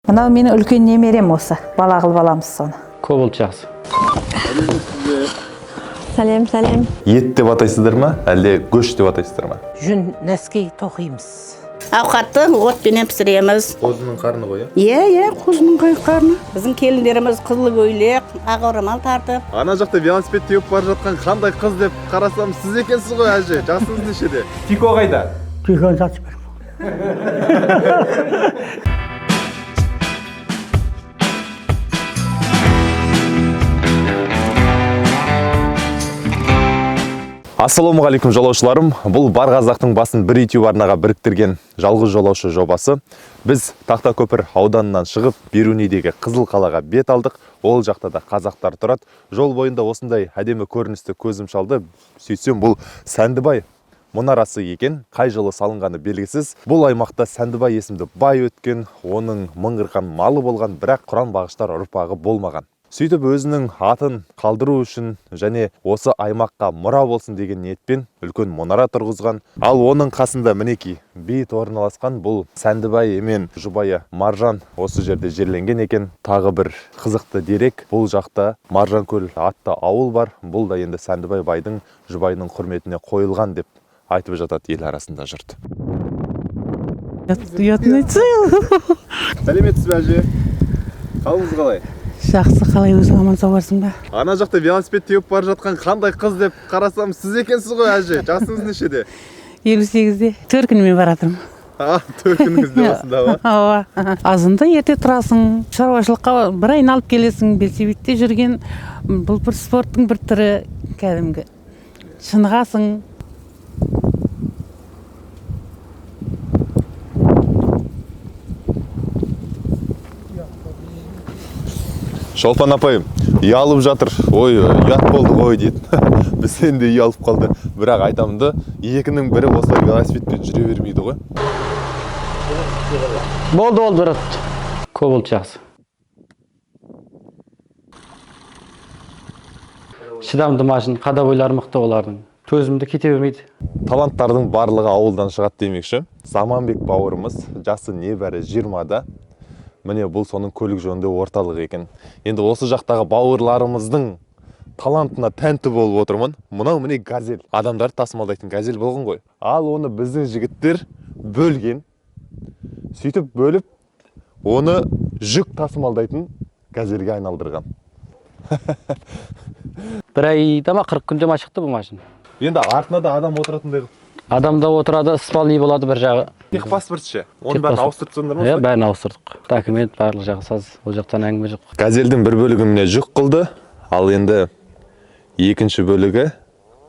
Мынау менің үлкен немерем осы. Бала қылып аламыз соны. Көп болды жақсы. Сәлем, сәлем. Ет деп атайсыздар ма, әлде көш деп атайсыздар ма? Жүн нәскей тоқимыз. Ауқатты отпенен пісіреміз. Қозының қарны ғой, Иә, қозының қарны. Біздің келіндеріміз қызыл көйлек, ақ орамал тартып. Ана жақта велосипед теуіп бара жатқан қандай қыз деп қарасам, сіз екенсіз ғой әже, жасыңыз нешеде? Тико қайда? Түйген сатып бер. Ассалаумағалейкум жолаушыларым. Бұл бар қазақтың басын бір YouTube арнаға біріктірген жалғыз жолаушы жобасы. Біз Тақтакөпір ауданынан шығып, Берунидегі Қызыл қалаға бет алдық. Ол жақта да қазақтар тұрады. Жол бойында осындай әдемі көріністі көзім шалды. Сөйтсем, бұл Сәндібай мұнарасы екен. Қай жылы салынғаны белгісіз. Бұл аймақта Сәндібай есімді бай өткен, оның мыңғырған малы болған, бірақ құран бағыштар ұрпағы болмаған. Сөйтіп өзінің атын қалдыру үшін және осы аймаққа мұра болсын деген ниетпен үлкен мұнара тұрғызған. Ал оның қасында мінеки бейіт орналасқан бұл Сәндібай мен жұбайы Маржан осы жерде жерленген екен. Тағы бір қызықты дерек, бұл жақта Маржанкөл атты ауыл бар. Бұл да енді Сәндібай байдың жұбайының құрметіне қойылған деп айтып жатады ел арасында жұрт. Сәлеметсіз бе әже? Қалыңыз қалай? Жақсы, қалай өзің аман сау барсың ба? Ана жақта велосипед теуіп бара жатқан қандай қыз деп қарасам, сіз екенсіз ғой әже, жасыңыз нешеде? 58-де. Төркінімен баратырмын. Төркініңізде осында ба? Азында ерте тұрасың, шаруашылыққа бір айналып келесің, велосипедте жүрген. Бұл бір спорттың бір түрі, кәдімгі. Шынығасың. Шолпан апайым, ұялып жатыр. Ой, ұят болды ғой дейді. Біз енді ұялып қалды. Бірақ айтамын да, екінің бірі осылай велосипедпен жүре бермейді ғой. Болды, бұрат. Көп болды жақсы. Шыдамды машин, қадабойлары мықты олардың. Төзімді кете бермейді. Таланттардың барлығы ауылдан шығады демекші. Заманбек бауырымыз, жасы небәрі 20-да. Міне бұл соның көлік жөнінде орталығы екен. Енді осы жақтағы бауырларымыздың талантына тәнті болып отырмын. Мынау міне газель. Адамдарды тасымалдайтын газель болған ғой. Ал оны біздің жігіттер бөлген. Сөйтіп бөліп, оны жүк тасымалдайтын газельге айналдырған. Бір айда ма 40 күнде ма шықты бұл машин. Енді артына да адам отыратындай. Адамда отырады, спальный болады бір жағы. Техпаспорт ше. Оның бәрін ауыстырып тастадыңдар ма? Иә, бәрін ауыстырдық. Документ барлық жағы саз, ол жақтан әңгіме жоқ. Газельдің бір бөлігіне жүк қылды, ал енді екінші бөлігі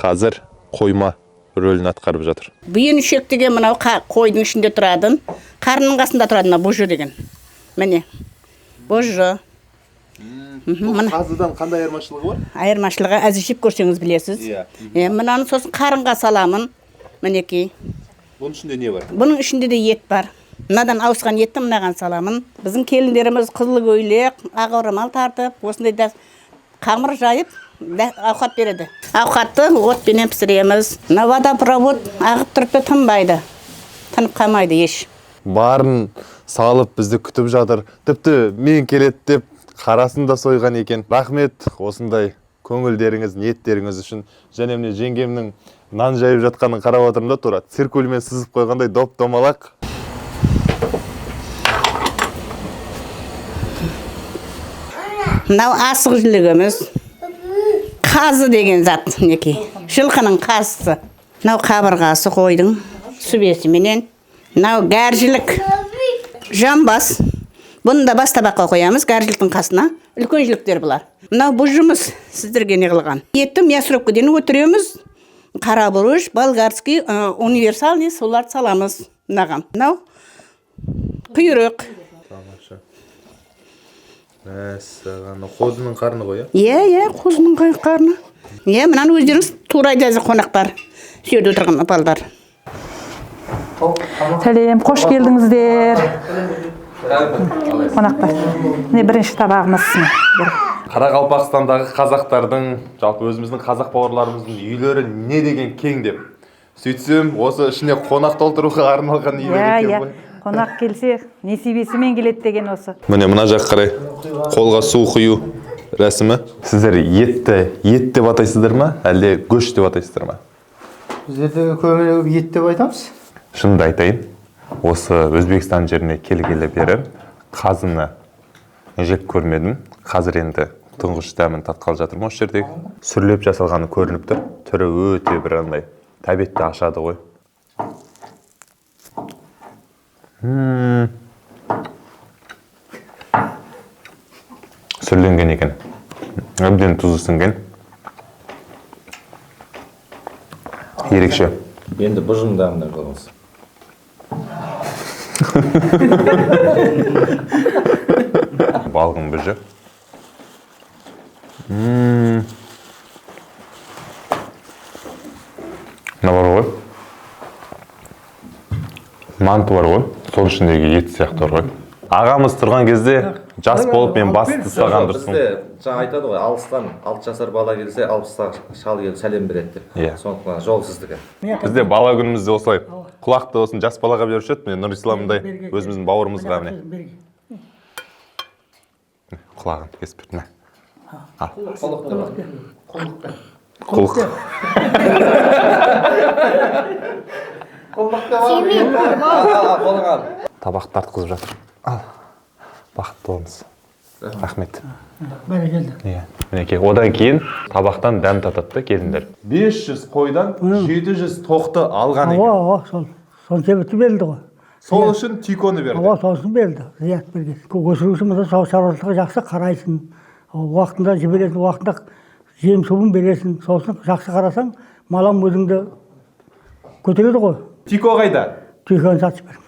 қазір қойма рөлін атқарып жатыр. Бүйіншек деген мынау қойдың ішінде тұрадын, қарнының қасында тұрады бұжы деген. Міне, бұжы. Қазыдан қандай айырмашылығы бар? Айырмашылығы әзішіп көрсеңіз білесіз. Мынаны сосын қарынға саламын. Мінекей. Бұның ішінде не бар? Бұның ішінде де ет бар. Мынадан ауысқан етті мынаған саламын. Біздің келіндеріміз қызыл көйлек, ақ орамал тартып, осындай да қамыр жайып ауқат береді. Ауқатты отпенен пісіреміз. Мына водопровод ағып тұрып та тынбайды. Тынып қалмайды еш. Барын салып бізді күтіп жатыр. Тіпті мен келеді деп қарасын да сойған екен. Рахмет осындай көңілдеріңіз, ниеттеріңіз үшін. Және міне жеңгемнің нан жайып жатқанын қарап отырмын да тура циркульмен сызып қойғандай доп-домалақ. Мынау асық жілігіміз. Қазы деген зат неке. Жылқының қазысы. Мынау қабырғасы қойдың сүбесіменен. Мынау гәржілік. Жамбас. Бұны да бас табаққа қоямыз гәржіліктің қасына. Үлкен жіліктер бұлар. Мынау бұжымыз сіздерге не қылған. Етті мясорубкадан өтіреміз. Қара бұрыш, болгарский, универсальный соларды саламыз. Мынаған. Мынау құйрық. Қозының қарны ғой, Иә, қозының қарны. Мынаны өздеріңіз тура жазы қонақтар. Сүйеді отырған апалдар. Сәлем, қош келдіңіздер. Қонақтар. Міне бірінші табағымыз. Қарақалпақстандағы қазақтардың, жалпы өзіміздің қазақ бауырларымыздың үйлері не деген кең деп. Сөйтсем, осы ішіне қонақ толтыруға арналған үйлер екен ғой. Қонақ келсе, несібесімен келеді деген осы. Міне мына жаққа қарай қолға су құю рәсімі. Сіздер етті ет деп атайсыздар ма, әлде көш деп атайсыздар ма? Біздерде көбіне ет деп айтамыз. Шынымды айтайын, осы Өзбекстан жеріне келгелі бері қазыны жеп көрмедім. Қазір енді тұңғыш дәмін татқалы жатырмын осы жердегі. Сүрлеп жасалғаны көрініп тұр. Түрі өте бір андай тәбетті ашады ғой. Сүрленген екен. Әбден тұзы сіңген. Ерекше. Енді бұжыңдағында қалыңыз. Балғын бүжі. Мына бар ғой. Манты бар ғой. Сол ішіндегі ет сияқты бар ғой. Ағамыз тұрған кезде жас болып мен басты ұстаған дұрысын. Бізде жаңа айтады ғой, алыстан 6 жасар бала келсе, 60 шал келіп сәлем береді деп. Сондықтан жол сіздікі. Бізде бала күнімізде осылай құлақты осын жас балаға беруші еді. Міне Нұрисламдай өзіміздің бауырымызға міне. Құлағын кесіп берді. Құлық. Табақ тартқызып жатыр. Ал, бақытты болыңыз. Рахмет. Мінекей, одан кейін табақтан дәм тататты келіндер. 500 қойдан 700 тоқты алған екен. Сол себепті берілді ғой. Сол үшін түйконы берді. Сол үшін берілді. Зият берген. Өсіруші мысалы шаруашылығы жақсы қарайсың. Уақытында жібересің, уақытында жем суын бересің. Сол үшін жақсы қарасаң, малам өзіңді көтереді ғой. Түйко қайда? Түйконы сатып бердім.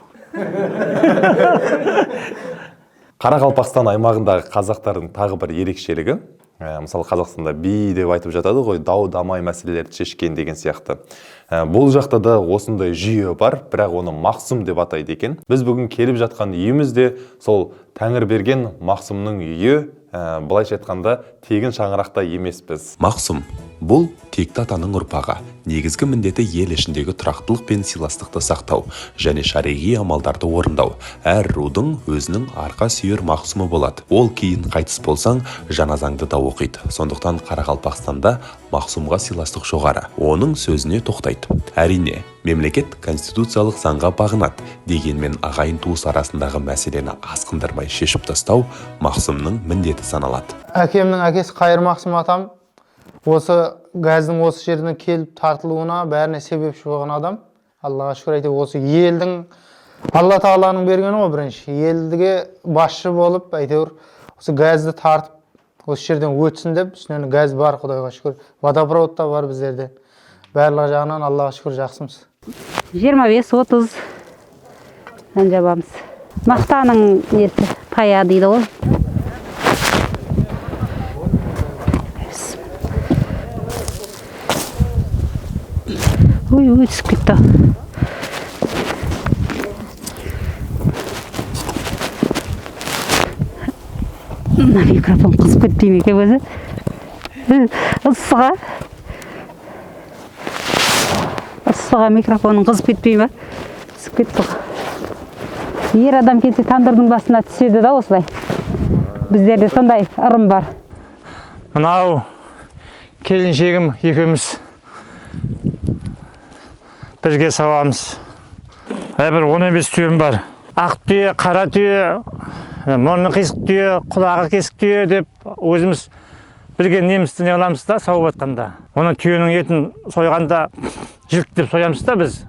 Қарақалпақстан аймағындағы қазақтардың тағы бір ерекшелігі, мысалы Қазақстанда би деп айтып жатады ғой, дау-дамай мәселелерді шешкен деген сияқты. Бұл жақта да осындай жүйе бар, бірақ оны мақсұм деп атайды екен. Біз бүгін келіп жатқан үйіміз де сол Тәңір берген мақсұмның үйі, былайша айтқанда тегін шаңырақта емеспіз. Мақсұм бұл текті атаның ұрпағы. Негізгі міндеті ел ішіндегі тұрақтылық пен сыйластықты сақтау және шариғи амалдарды орындау. Әр рудың өзінің арқа сүйер мақсұмы болады. Ол кейін қайтыс болсаң, жаназаңды да оқиды. Сондықтан Қарақалпақстанда мақсұмға сыйластық жоғары. Оның сөзіне тоқтайды. Әрине, мемлекет конституциялық заңға бағынады. Дегенмен ағайын туыс арасындағы мәселені асқындырмай шешіп тастау мақсұмның міндеті саналады. Әкемнің әкесі Қайыр Мақсұм атам осы газдың осы жерден келіп тартылуына бәріне себепші болған адам. Аллаға шүкір айтып, осы елдің Алла Тағаланың бергені ғой бірінші. Елдіге басшы болып, әйтеуір осы газды тартып, осы жерден өтсін деп, үстінен газ бар, Құдайға шүкір. Водопровод та бар біздерде. Барлығы жағынан Аллаға шүкір жақсымыз. 25-30 жабамыз. Мақтаның несі пая дейді ғой. Ой, түсіп кетті. Микрофон қызып кетпей ме екен өзі? Ысыға микрофонын қызып кетпей ме? Түсіп кетті ғой. Ер адам келсе тандырдың басына түседі да осылай. Біздерде сондай ырым бар. Мынау келіншегім екеуміз бірге сауамыз. Бір 15 түйем бар. Ақ түйе, қара түйе, мұрны қисық түйе, құлағы кесік түйе деп өзіміз білген немісті не аламыз да сауып атқанда. Оны түйенің етін сойғанда жіліктеп соямыз да біз.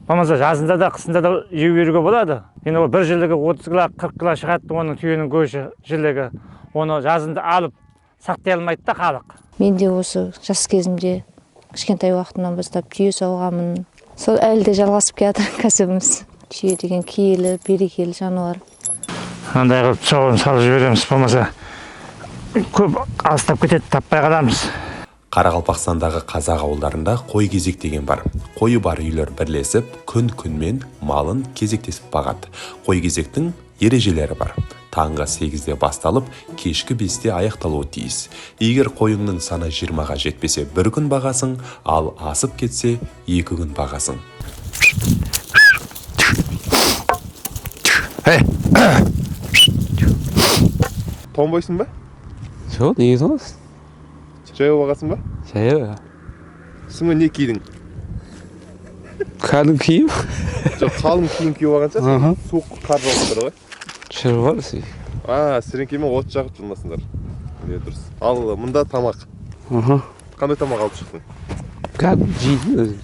Болмаса жазында да қысында да жеу беруге болады. Енді бір жілігі 30 кило, 40 кило шығады оның түйенің көші жілігі. Оны жазында алып сақтай алмайды да халық. Мен де осы жас кезімде кішкентай уақытымнан бастап түйе сауғанмын. Сол әлі де жалғасып келе жатыр кәсібіміз. Түйе деген киелі, берекелі жануар. Андай қылып сауын салып жібереміз, болмаса көп алыстап кетеді, таппай қаламыз. Қарақалпақстандағы қазақ ауылдарында қой кезек деген бар. Қойы бар үйлер бірлесіп, күн-күнмен малын кезектесіп бағады. Қой кезектің ережелері бар. Таңғы 8-де басталып, кешкі 5-де аяқталуы тиіс. Егер қойыңның саны 20-ға жетпесе 1 күн бағасың, ал асып кетсе 2 күн бағасың. Тоңбайсың ба? Жоқ, неге тоңасың? Жаяу бағасың ба? Жаяу. Үстіңе не кидің? Кәдімгі киім. Жоқ, қалың киім киіп алғанша суық қар жауып тұр ғой. Жүріп бар сүй. Сіреңкемен от жағып жүрмасыңдар. Дұрыс. Ал мұнда тамақ. Қандай тамақ алып шықтың? Кәдімгі жейдің өзің.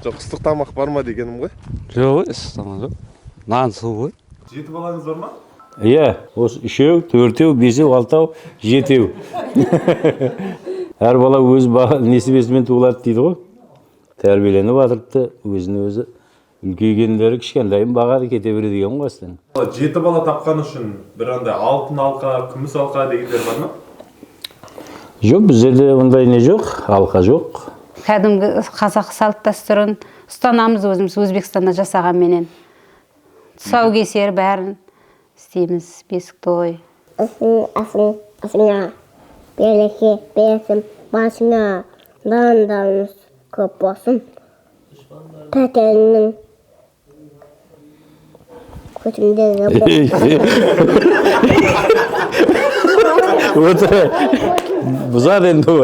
Жоқ, ыстық тамақ бар ма дегенім ғой? Жоқ, ыстық тамақ жоқ. Нан су ғой. 7 балаңыз бар ма? Иә, осы 3, 4, 5, 6, 7. Әр бала өз несібесімен туылады дейді ғой. Тәрбиеленіп жатырыпты, өзін өзі үлкейгендері кішкентайын бағады кете береді деген ғой астан. 7 бала тапқан үшін бір андай алтын алқа, күміс алқа дегендер бар ма? Жоқ, біздерде ондай не жоқ, алқа жоқ. Кәдімгі қазақ салт дәстүрін ұстанамыз өзіміз Өзбекстанда жасағанменен. Тұсаукесер бәрін істейміз, бесік той. Асыңа береке берсін, басыңа дандарыңыз көп болсын. Тәтеңнің көтімдері Бұзады енді ол.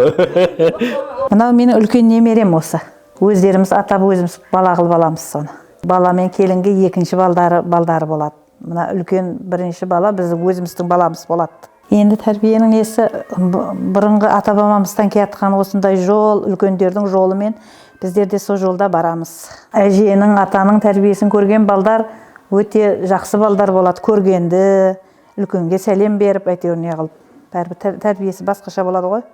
Мынау менің үлкен немерем осы. Өздеріміз атап өзіміз бала қылып аламыз соны. Бала мен келінге екінші балдары болады. Мына үлкен бірінші бала біз өзіміздің баламыз болады. Енді тәрбиенің несі бұрынғы ата-бабамыздан келатқан осындай жол, үлкендердің жолымен біздер де сол жолда барамыз. Әженің, атаның тәрбиесін көрген балдар өте жақсы балдар болады. Көргенді, үлкенге сәлем беріп, әйтеуір не қылып. Бәрібір тәрбиесі басқаша болады ғой.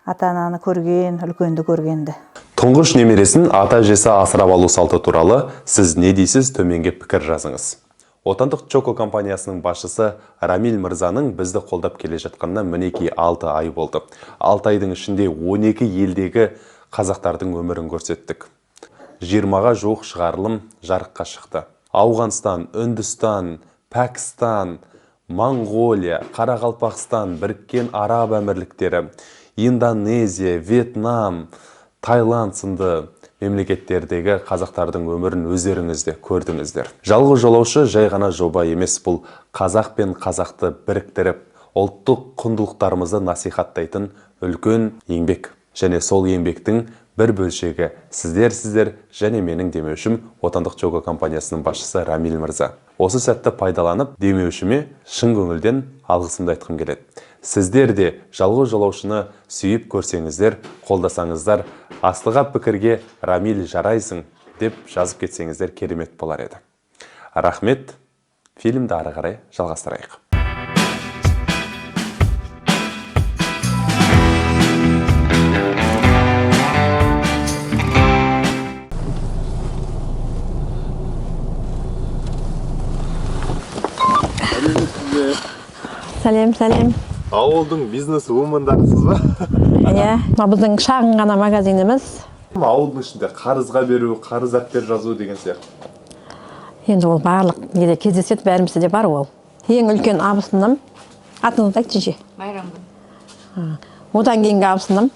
Ата-ананы көрген, үлкенді көргенді. Тұңғыш немересін ата-әжесі асырап алу салты туралы сіз не дейсіз, төменге пікір жазыңыз. Отандық Чоко компаниясының басшысы Рамиль Мырзаның бізді қолдап келе жатқанына мінекей 6 ай болды. 6 айдың ішінде 12 елдегі қазақтардың өмірін көрсеттік. 20-ға жуық шығарылым жарыққа шықты. Ауғанстан, Үндістан, Пәкістан, Моңғолия, Қарақалпақстан, Біріккен Араб Әмірліктері, Индонезия, Вьетнам, Таиланд сынды мемлекеттердегі қазақтардың өмірін өздеріңізде көрдіңіздер. Жалғыз жолаушы жай ғана жоба емес, бұл қазақ пен қазақты біріктіріп, ұлттық құндылықтарымызды насихаттайтын үлкен еңбек. Және сол еңбектің бір бөлшегі сіздер және менің демеушім Отандық Чоко компаниясының басшысы Рамиль Мырза. Осы сәтті пайдаланып, демеушіме шын көңілден алғысымды айтқым келеді. Сіздер де жалғыз жолаушыны сүйіп көрсеңіздер, қолдасаңыздар, астыға пікірге Рамиль жарайсың деп жазып кетсеңіздер керемет болар еді. Рахмет. Фильмді ары қарай жалғастырайық. Сәлем. Ауылдың бизнес вумандарысыз ба? Иә, біздің шағын ғана магазиніміз. Ауылдың ішінде қарызға беру, қарыз актер жазу деген сияқты. Енді ол барлық неде кездеседі, бәрімізде де бар ол. Ең үлкен абысыным, атыңызды айтшы. Байрамгүл. Одан кейінгі абысыным.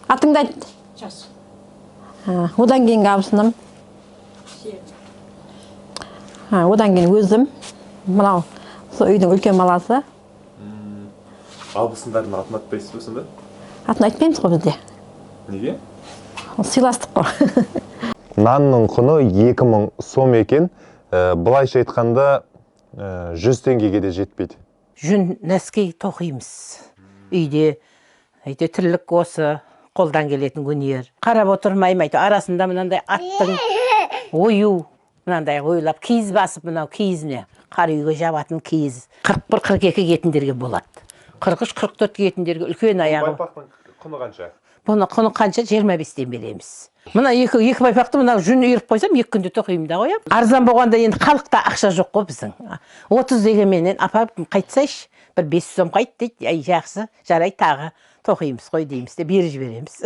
Атыңды айт. Жас. Одан кейінгі абысыным. Одан кейін өзім. Мынау сол үйдің үлкен баласы. Абысындардың атын атпайсыз ба сонда? Атын айтпаймыз ғой бізде. Неге? Сыйластық қой. Нанның құны 2000 сом екен. Былайша айтқанда 100 теңгеге де жетпейді. Жүн нәскей тоқимыз. Үйде тірлік осы қолдан келетін өнер. Қарап отырмаймын, арасында мынандай аттың ою, мынандай ойлап киіз басып, мынау киізіне қар үйге жабатын киіз 41-42 кетіндерге болады. 43-44 кетіндерге үлкен аяғы. Байпақтың құны қанша? Бұны құны қанша? 25-тен береміз. Мына екі байпақты мына жүн үйіріп қойсам 2 күнде тоқимын да қоям. Арзан болғанда енді халықта ақша жоқ қой біздің. 30 дегенменен апа қайтсайшы, бір 500 сом қайт дейді. Ай жақсы, жарай тағы тоқимыз қой дейміз де беріп жібереміз.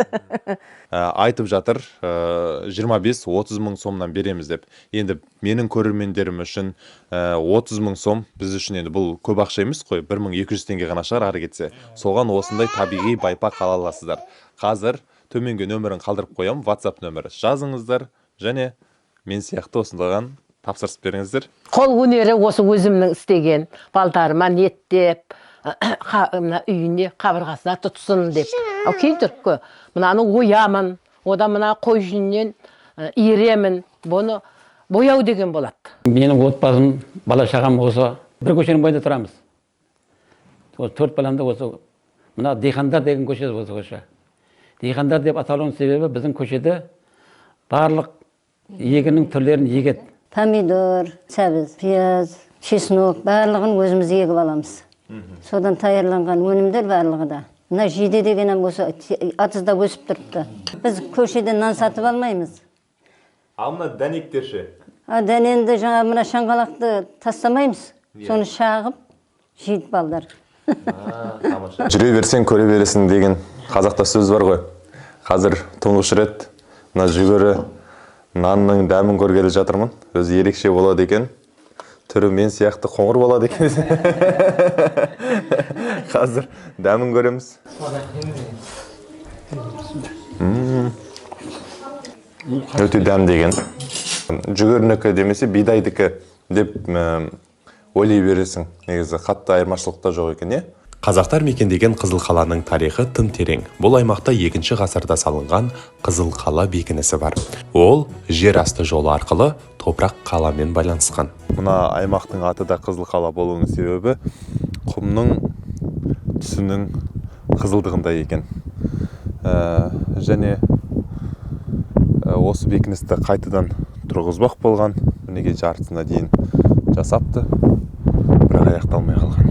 Айтып жатыр 25-30 мың сомнан береміз деп. Енді менің көрермендерім үшін 30 мың сом біз үшін енді бұл көп ақша емес қой. 1200 теңге ғана шығар ары кетсе. Соған осындай табиғи байпақ ала аласыздар. Қазір төменге нөмірін қалдырып қоям, WhatsApp нөмірі. Жазыңыздар және мен сияқты осындаған тапсырыс беріңіздер. Қол өнері осы өзімнің істеген балдарыма ниеттеп мына үйіне қабырғасына тұтсын деп. Ал кейдіркі мынаны оямын, одан мына қой жүнінен иіремін, бұны бояу деген болады. Менің отбасым, бала шағам осы бір көшенің бойында тұрамыз. Осы 4 баламда осы мына Дейхандар деген көше осы көше. Дейхандар деп аталуының себебі біздің көшеде барлық егіннің түрлерін егеді. Помидор, сәбіз, пияз, чеснок барлығын өзіміз егіп аламыз. Содан таярланған өнімдер барлығы да. Мына жиде дегенім осы атызда өсіп тұрыпты. Біз көшеден нан сатып алмаймыз. Ал мына дәнектер ше? Дәненді жаңа мына шаңғалақты тастамаймыз. Соны шағып, жейді балдар. Жүре берсең көре бересің деген қазақта сөз бар ғой. Қазір тұңғыш рет мына жүгері нанның дәмін көргелі жатырмын. Өзі ерекше болады екен. Түрі мен сияқты қоңыр болады екен. Қазір дәмін көреміз. Өте дәм деген. Жүгерінікі демесе бидайдікі деп ойлай бересің. Негізі қатты айырмашылықта жоқ екен, не? Қазақтар мекендеген Қызыл қаланың тарихы тым терең. Бұл аймақта 2 ғасырда салынған Қызыл қала бекінісі бар. Ол жер асты жолы арқылы топырақ қаламен байланысқан. Мына аймақтың аты да Қызыл қала болуының себебі құмның түсінің қызылдығында екен. Және осы бекіністі қайтадан тұрғызбақ болған, мінеге жартысына дейін жасапты, бірақ аяқталмай қалған.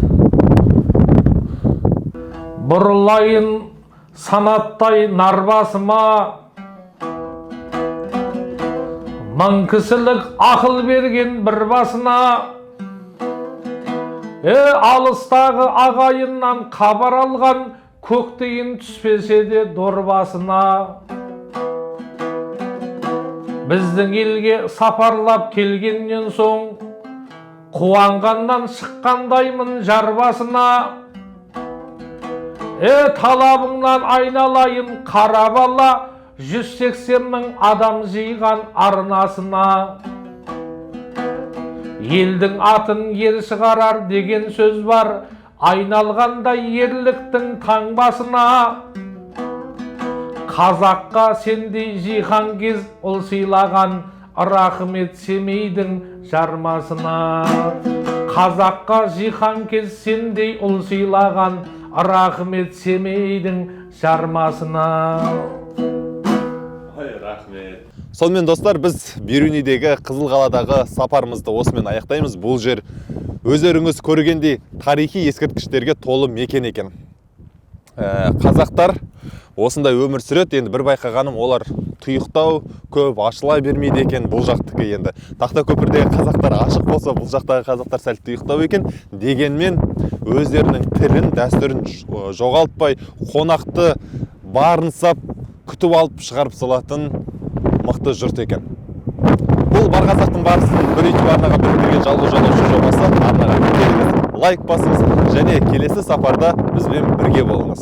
Бұрылайын санаттай нарбасыма, мың кісілік ақыл берген бір басына, алыстағы ағайыннан хабар алған көктейін түспесе де дорбасына. Біздің елге сапарлап келгеннен соң қуанғаннан шыққандаймын жарбасына. Талабыңнан айналайын қара бала, 180 мың адам жиған арнасына. Елдің атын ер шығарар деген сөз бар, айналғанда ерліктің таңбасына. Қазаққа сендей жихан кез ұл сыйлаған, рахмет Семейдің жармасына. Қазаққа жихан кез сендей ұл сыйлаған, рахмет Семейдің жармасына. Рахмет. Сонымен достар, біз Берунидегі Қызыл қаладағы сапарымызды осымен аяқтаймыз. Бұл жер өздеріңіз көргендей тарихи ескерткіштерге толы мекен екен. Қазақтар осындай өмір сүреді. Енді бір байқағаным, олар тұйықтау көп ашыла бермейді екен бұл жақтікі енді. Тақтакөпірдегі қазақтар ашық болса, бұл жақтағы қазақтар сәл тұйықтау екен. Дегенмен өздерінің тілін, дәстүрін жоғалтпай, қонақты барынсап, күтіп алып шығарып салатын мықты жұрт екен. Бұл бар қазақтың барысын бір YouTube арнаға біріктірген жалғыз жолаушы жобасы. Арнаға көтеріңіз, лайк басыңыз және келесі сапарда бізбен бірге болыңыз.